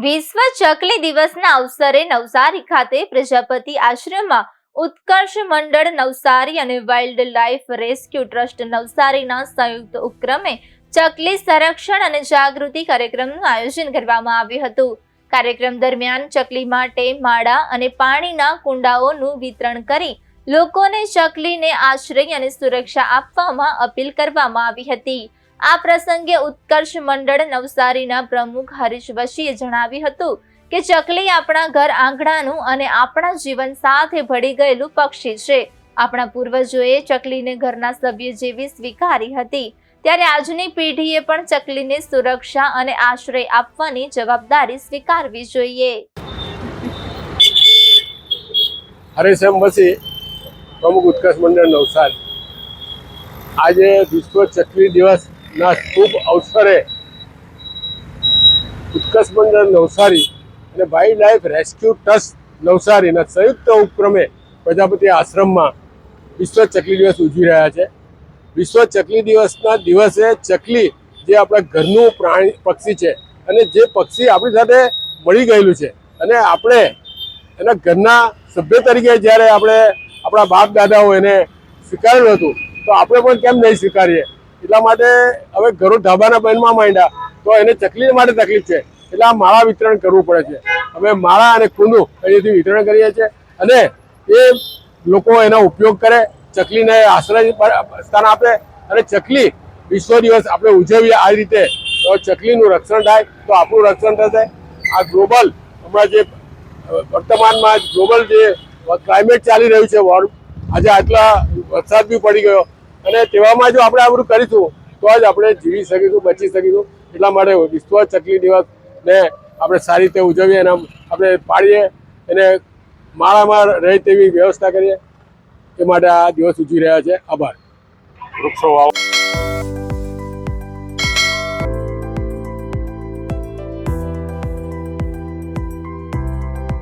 વિશ્વ ચકલી દિવસના અવસરે નવસારી ખાતે પ્રજાપતિ આશ્રમમાં ઉત્કર્ષ મંડળ નવસારી અને વાઇલ્ડ લાઇફ રેસ્ક્યુ ટ્રસ્ટ નવસારીના સંયુક્ત ઉપક્રમે ચકલી સંરક્ષણ અને જાગૃતિ કાર્યક્રમનું આયોજન કરવામાં આવ્યું હતું। કાર્યક્રમ દરમિયાન ચકલી માટે માળા અને પાણીના કુંડાઓનું વિતરણ કરી લોકોને ચકલીને આશ્રય અને સુરક્ષા આપવામાં અપીલ કરવામાં આવી હતી। આ પ્રસંગે ઉત્કર્ષ મંડળ નવસારીના પ્રમુખ હરીશ વશીએ જણાવ્યું હતું કે ચકલી આપણા ઘર આંગણાનું અને આપણા જીવન સાથે ભળી ગયેલું પક્ષી છે। આપણા પૂર્વજોએ ચકલીને ઘરના સભ્ય જેવી સ્વીકારી હતી, ત્યારે આજની પેઢીએ પણ ચકલીને સુરક્ષા અને આશ્રય આપવાની જવાબદારી સ્વીકારવી જોઈએ। હરીશ વશી, પ્રમુખ ઉત્કર્ષ મંડળ નવસારી। આજે વિશ્વ ચકલી દિવસ ના શુભ અવસરે ઉત્કર્ષ મંડળ નવસારી અને વાઇલ્ડ લાઇફ રેસ્ક્યુ ટ્રસ્ટ નવસારીના સંયુક્ત ઉપક્રમે પ્રજાપતિ આશ્રમમાં વિશ્વ ચકલી દિવસ ઉજવી રહ્યા છે। વિશ્વ ચકલી દિવસના દિવસે ચકલી જે આપણા ઘરનું પ્રાણી પક્ષી છે અને જે પક્ષી આપણી સાથે મળી ગયેલું છે અને આપણે એના ઘરના સભ્ય તરીકે જ્યારે આપણે આપણા બાપ દાદાઓ એને સ્વીકારેલું હતું તો આપણે પણ કેમ નહીં સ્વીકારીએ। એટલા માટે હવે ઘરો ધાબાના બનવા માંડ્યા તો એને ચકલી માટે તકલીફ છે, એટલે આ માળા વિતરણ કરવું પડે છે। અમે માળા અને કુંડું અહીંથી વિતરણ કરીએ છીએ અને એ લોકો એનો ઉપયોગ કરે, ચકલીને આશ્રય સ્થાન આપે અને ચકલી વિશ્વ દિવસ આપણે ઉજવીએ આ રીતે તો ચકલીનું રક્ષણ થાય તો આપણું રક્ષણ થશે। આ ગ્લોબલ હમણાં જે વર્તમાનમાં ગ્લોબલ જે ક્લાઇમેટ ચાલી રહ્યું છે, આજે આટલા વરસાદ બી પડી ગયો અને તેવામાં જો આપણે આ બધું કરીશું તો જ આપણે જીવી શકીશું, બચી શકીશું। એટલા માટે વિશ્વ ચકલી દિવસને આપણે સારી રીતે ઉજવીએ અને આપણે પાડીએ, એને માળામાં રહે તેવી વ્યવસ્થા કરીએ, એ માટે આ દિવસ ઉજવી રહ્યા છે। આભાર। વૃક્ષો વાવો।